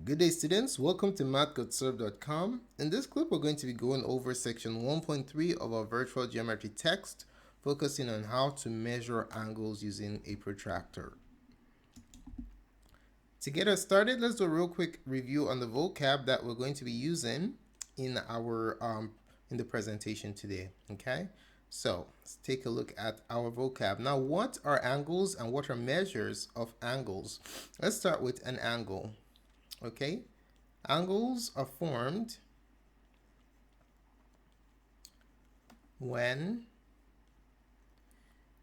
Good day, students. Welcome to Mathgotserved.com. In this clip, we're going to be going over section 1.3 of our virtual geometry text, focusing on how to measure angles using a protractor. To get us started, let's do a real quick review on the vocab that we're going to be using in our in the presentation today. Okay, so let's take a look at our vocab. Now, what are angles and what are measures of angles? Let's start with an angle. Okay, angles are formed when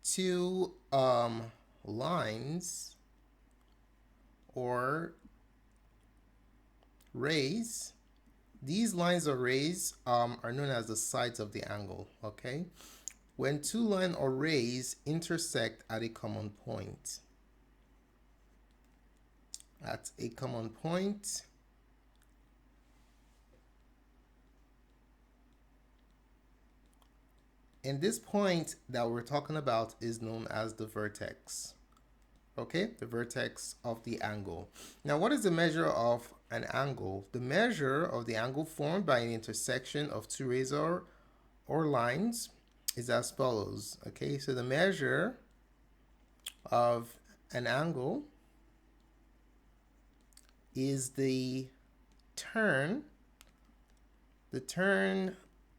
two lines or rays, these lines or rays are known as the sides of the angle. Okay, when two lines or rays intersect at a common point. At a common point, and this point that we're talking about is known as the vertex. Okay, the vertex of the angle. Now, what is the measure of an angle? The measure of the angle formed by an intersection of two rays or lines is as follows. Okay, so the measure of an angle is the turn,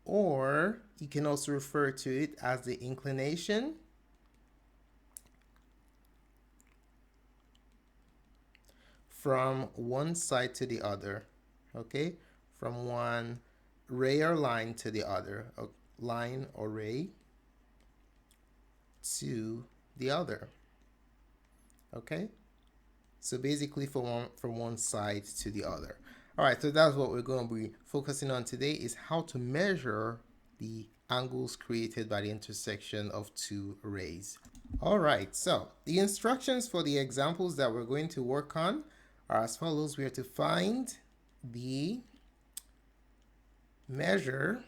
or you can also refer to it as the inclination from one side to the other. Okay, from one ray or line to the other, line or ray to the other. Okay, so basically from one side to the other. All right, so that's what we're going to be focusing on today, is how to measure the angles created by the intersection of two rays. All right, so the instructions for the examples that we're going to work on are as follows. We are to find the measure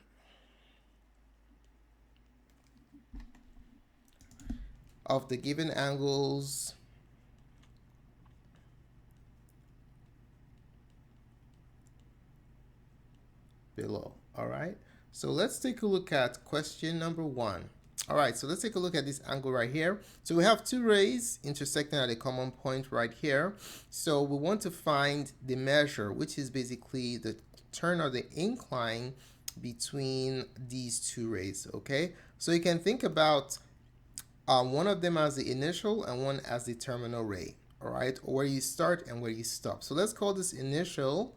of the given angles below. All right, so let's take a look at question number 1. All right, so let's take a look at this angle right here. So we have two rays intersecting at a common point right here. So we want to find the measure, which is basically the turn or the incline between these two rays. Okay, so you can think about one of them as the initial and one as the terminal ray. All right, or where you start and where you stop. So let's call this initial.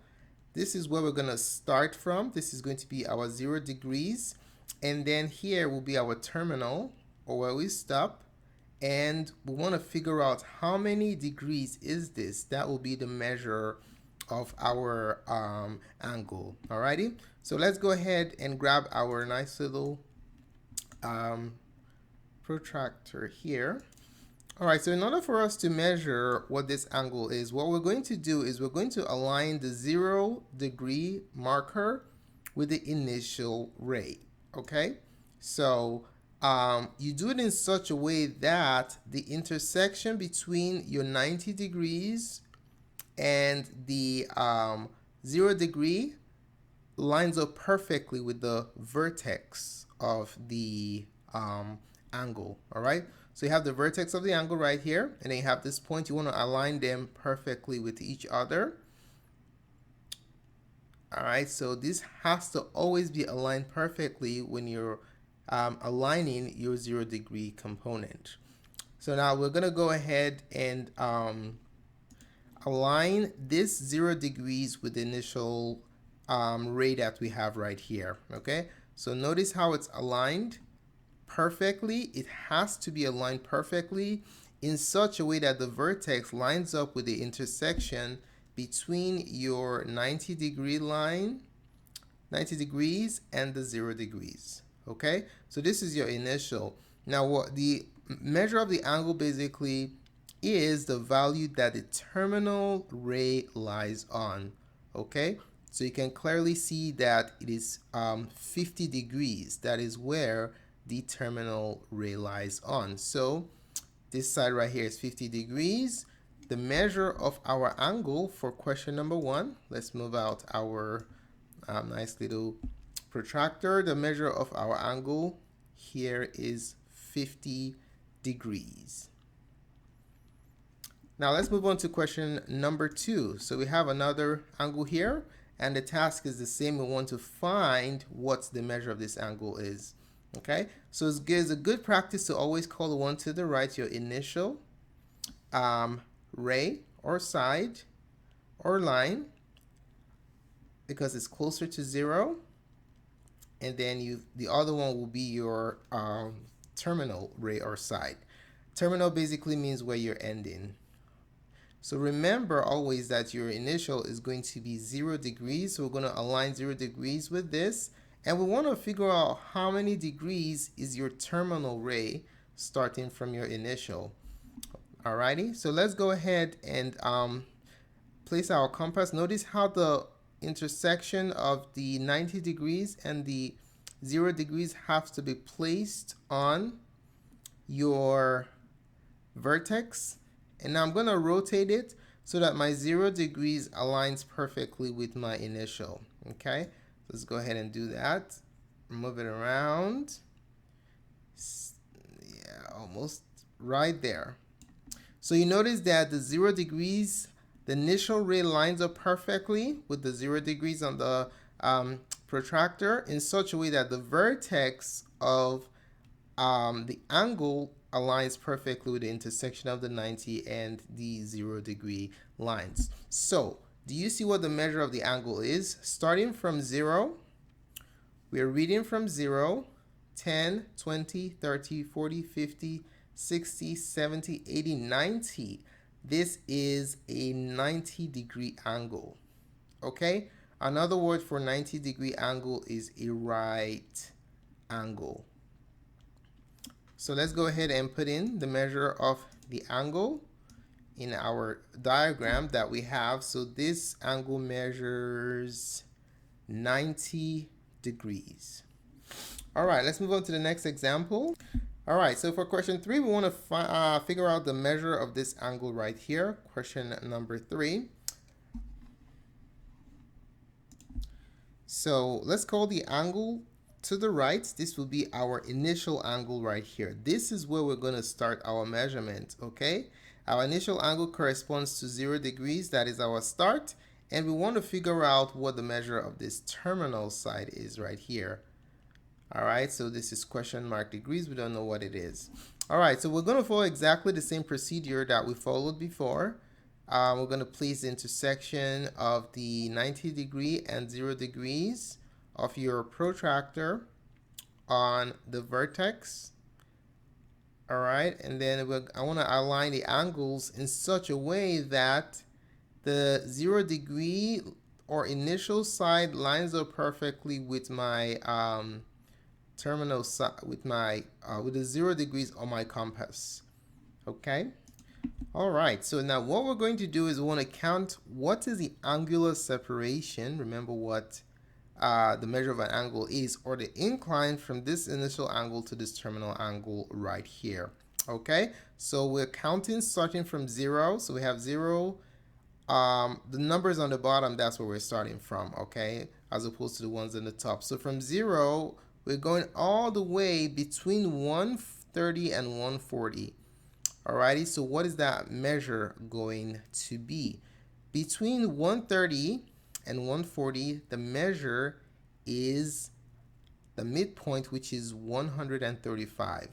This is where we're going to start from. This is going to be our 0 degrees. And then here will be our terminal, or where we stop. And we want to figure out how many degrees is this. That will be the measure of our angle. Alrighty. So let's go ahead and grab our nice little protractor here. All right, so in order for us to measure what this angle is, what we're going to do is we're going to align the 0 degree marker with the initial ray. Okay, so you do it in such a way that the intersection between your 90 degrees and the 0 degree lines up perfectly with the vertex of the angle. All right, so you have the vertex of the angle right here, and then you have this point. You want to align them perfectly with each other. All right, so this has to always be aligned perfectly when you're aligning your 0 degree component. So now we're going to go ahead and align this 0 degrees with the initial ray that we have right here. Okay, so notice how it's aligned perfectly. It has to be aligned perfectly in such a way that the vertex lines up with the intersection between your 90 degree line, 90 degrees, and the 0 degrees. Okay, so this is your initial. Now, what the measure of the angle basically is the value that the terminal ray lies on. Okay, so you can clearly see that it is 50 degrees. That is where the terminal ray lies on. So this side right here is 50 degrees. the measure of our angle for question number 1. Let's move out our nice little protractor. The measure of our angle here is 50 degrees. Now let's move on to question number 2. So we have another angle here, and the task is the same. We want to find what the measure of this angle is. Okay, so it's a good practice to always call the one to the right your initial ray or side or line, because it's closer to 0, and then the other one will be your terminal ray or side. Terminal basically means where you're ending. So remember always that your initial is going to be 0 degrees. So we're going to align 0 degrees with this. And we want to figure out how many degrees is your terminal ray starting from your initial. Alrighty, so let's go ahead and place our compass. Notice how the intersection of the 90 degrees and the 0 degrees have to be placed on your vertex. And now I'm going to rotate it so that my 0 degrees aligns perfectly with my initial. Okay, let's go ahead and do that. Move it around. Yeah, almost right there. So you notice that the 0 degrees, the initial ray lines up perfectly with the 0 degrees on the protractor in such a way that the vertex of the angle aligns perfectly with the intersection of the 90 and the 0 degree lines. So, do you see what the measure of the angle is? Starting from 0, we're reading from 0, 10, 20, 30, 40, 50, 60, 70, 80, 90. This is a 90 degree angle. Okay? Another word for 90 degree angle is a right angle. So let's go ahead and put in the measure of the angle in our diagram that we have. So this angle measures 90 degrees. All right, let's move on to the next example. All right, so for question 3, we want to figure out the measure of this angle right here. Question number 3. So let's call the angle to the right. This will be our initial angle right here. This is where we're going to start our measurement, okay? Our initial angle corresponds to 0 degrees. That is our start. And we want to figure out what the measure of this terminal side is right here. All right, so this is question mark degrees. We don't know what it is. All right, so we're going to follow exactly the same procedure that we followed before. We're going to place the intersection of the 90 degree and 0 degrees of your protractor on the vertex. All right, and then I want to align the angles in such a way that the 0 degree or initial side lines up perfectly with my terminal side, with the 0 degrees on my compass. Okay. All right, so now what we're going to do is we want to count what is the angular separation. Remember what the measure of an angle is, or the incline from this initial angle to this terminal angle right here. Okay, so we're counting starting from 0. So we have 0. The numbers on the bottom, that's where we're starting from, okay, as opposed to the ones on the top. So from 0, we're going all the way between 130 and 140. Alrighty, so what is that measure going to be? Between 130 and 140, the measure is the midpoint, which is 135.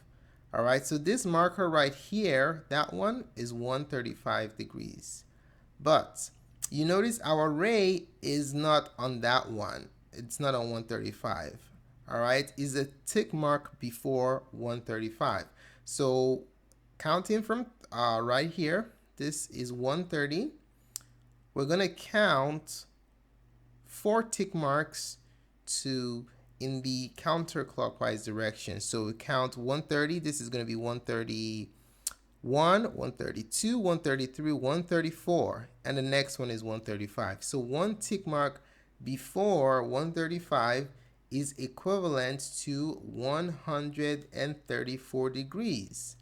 All right, so this marker right here, that one is 135 degrees. But you notice our ray is not on that one. It's not on 135. All right, is a tick mark before 135. So counting from right here, this is 130. We're going to count 4 tick marks in the counterclockwise direction. So we count 130. This is going to be 131, 132, 133, 134, and the next one is 135. So 1 tick mark before 135 is equivalent to 134 degrees.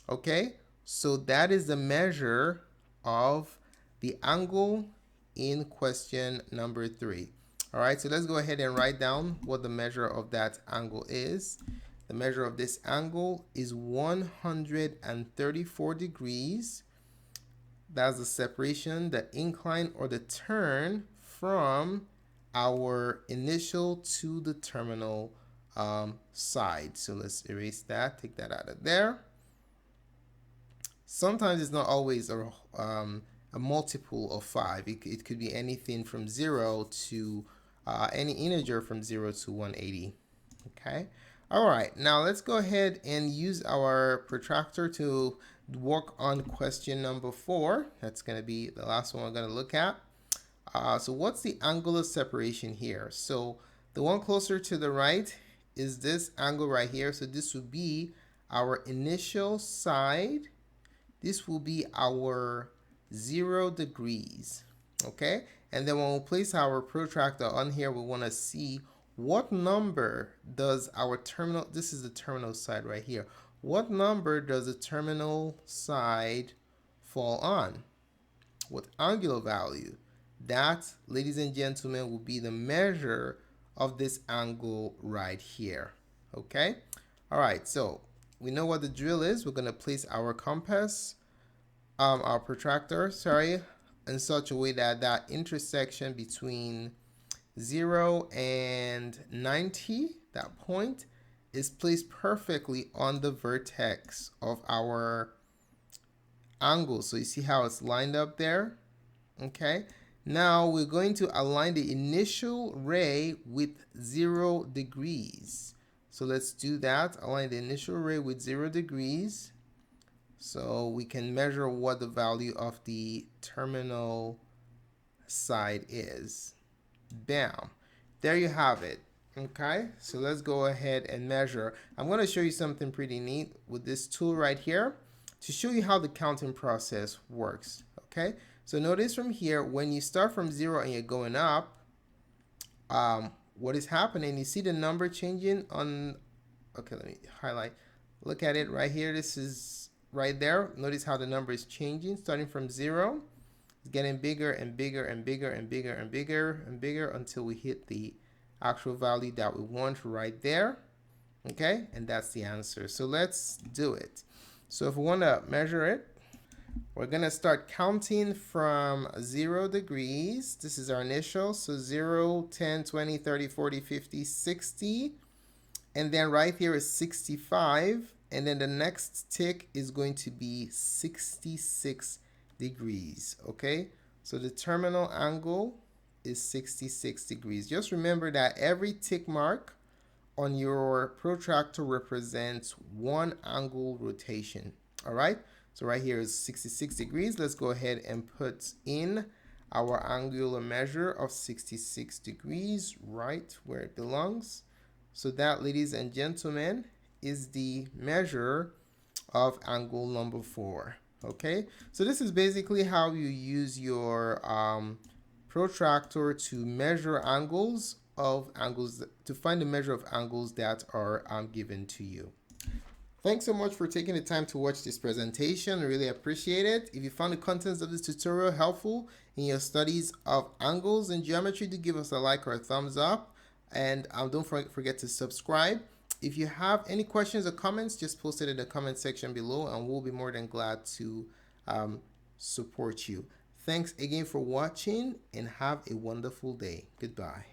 Okay, so that is the measure of the angle in question number 3. All right, so let's go ahead and write down what the measure of that angle is. The measure of this angle is 134 degrees. That's the separation, the incline, or the turn from our initial to the terminal side. So let's erase that, take that out of there. Sometimes it's not always a multiple of 5. It could be anything from 0 to any integer from 0 to 180. Okay. All right. Now let's go ahead and use our protractor to work on question number 4. That's going to be the last one we're going to look at. So what's the angular separation here? So the one closer to the right is this angle right here. So this would be our initial side. This will be our 0 degrees. Okay. And then when we place our protractor on here, we want to see what number does our terminal, this is the terminal side right here. What number does the terminal side fall on? What angular value? That, ladies and gentlemen, will be the measure of this angle right here. Okay? All right, so we know what the drill is. We're going to place our compass, our protractor, in such a way that that intersection between 0 and 90, that point, is placed perfectly on the vertex of our angle. So you see how it's lined up there? Okay. Now we're going to align the initial ray with 0 degrees. So let's do that. Align the initial ray with 0 degrees. So we can measure what the value of the terminal side is. Bam. There you have it. Okay, so let's go ahead and measure. I'm going to show you something pretty neat with this tool right here to show you how the counting process works. Okay, so notice from here, when you start from 0 and you're going up, what is happening, you see the number changing on, okay, let me highlight. Look at it right here. This is right there. Notice how the number is changing, starting from 0. It's getting bigger and bigger and bigger and bigger and bigger and bigger until we hit the actual value that we want right there. Okay, and that's the answer. So let's do it. So if we want to measure it, we're going to start counting from 0 degrees. This is our initial. So 0, 10, 20, 30, 40, 50, 60. And then right here is 65. And then the next tick is going to be 66 degrees. Okay, so the terminal angle is 66 degrees. Just remember that every tick mark on your protractor represents one angle rotation. All right, so right here is 66 degrees. Let's go ahead and put in our angular measure of 66 degrees right where it belongs. So that, ladies and gentlemen, is the measure of angle number 4. Okay, so this is basically how you use your protractor to measure angles to find the measure of angles that are given to you. Thanks so much for taking the time to watch this presentation. I really appreciate it. If you found the contents of this tutorial helpful in your studies of angles and geometry, do give us a like or a thumbs up, and don't forget to subscribe. If you have any questions or comments, just post it in the comment section below and we'll be more than glad to support you. Thanks again for watching and have a wonderful day. Goodbye.